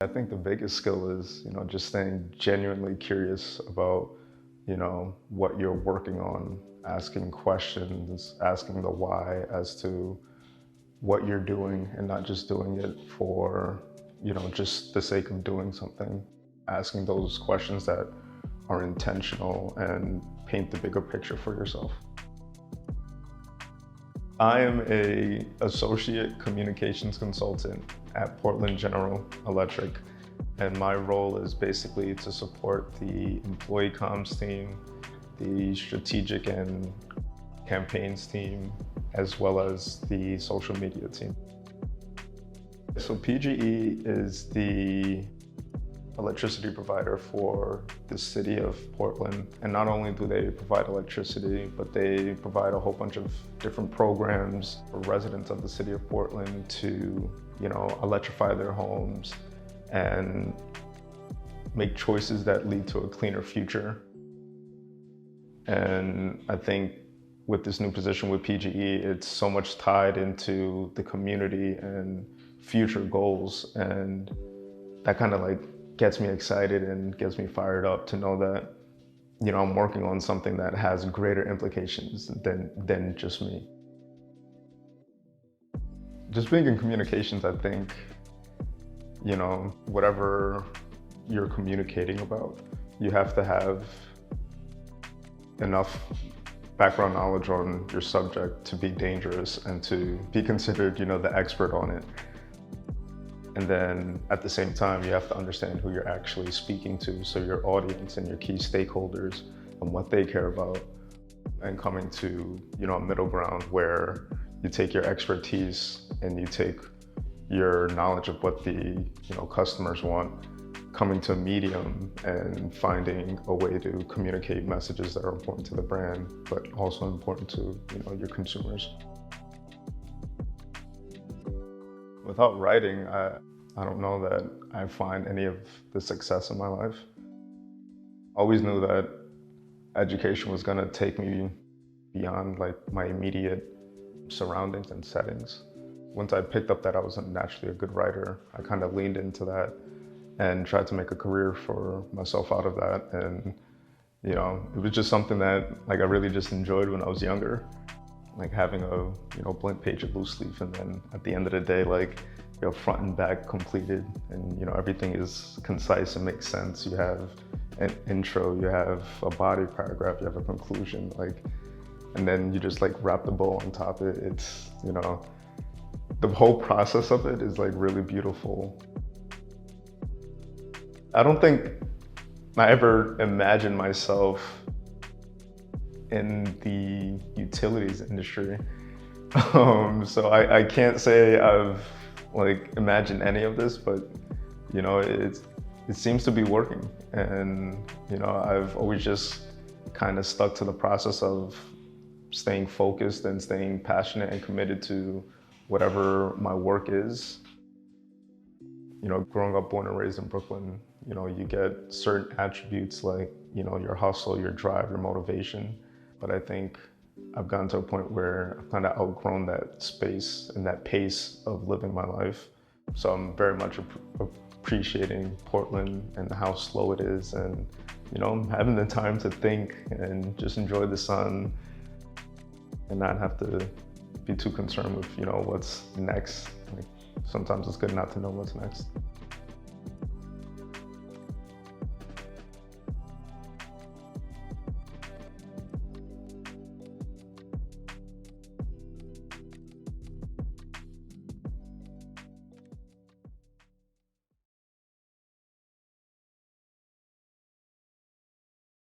I think the biggest skill is, just staying genuinely curious about, what you're working on, asking questions, asking the why as to what you're doing and not just doing it for, just the sake of doing something. Asking those questions that are intentional and paint the bigger picture for yourself. I am an associate communications consultant at Portland General Electric, and my role is basically to support the employee comms team, the strategic and campaigns team, as well as the social media team. So PGE is the electricity provider for the city of Portland. And not only do they provide electricity, but they provide a whole bunch of different programs for residents of the city of Portland to, electrify their homes and make choices that lead to a cleaner future. And I think with this new position with PGE, it's so much tied into the community and future goals. And that kind of gets me excited and gets me fired up to know that, I'm working on something that has greater implications than just me. Just being in communications, I think, whatever you're communicating about, you have to have enough background knowledge on your subject to be dangerous and to be considered, the expert on it. And then at the same time, you have to understand who you're actually speaking to, so your audience and your key stakeholders and what they care about, and coming to, a middle ground where you take your expertise and you take your knowledge of what the, customers want, coming to a medium and finding a way to communicate messages that are important to the brand, but also important to, your consumers. Without writing, I don't know that I find any of the success in my life. I always knew that education was gonna take me beyond my immediate surroundings and settings. Once I picked up that I was naturally a good writer, I kind of leaned into that and tried to make a career for myself out of that. And, it was just something that I really just enjoyed when I was younger. Having a blank page of loose leaf, and then at the end of the day, front and back completed, and everything is concise and makes sense. You have an intro, you have a body paragraph, you have a conclusion, and then you just wrap the bow on top of it. It's, the whole process of it is really beautiful. I don't think I ever imagined myself in the utilities industry. So I can't say I've imagined any of this, but it seems to be working. And I've always just kind of stuck to the process of staying focused and staying passionate and committed to whatever my work is. Growing up born and raised in Brooklyn, you get certain attributes your hustle, your drive, your motivation. But I think I've gotten to a point where I've kind of outgrown that space and that pace of living my life. So I'm very much appreciating Portland and how slow it is, and having the time to think and just enjoy the sun and not have to be too concerned with what's next. Sometimes it's good not to know what's next.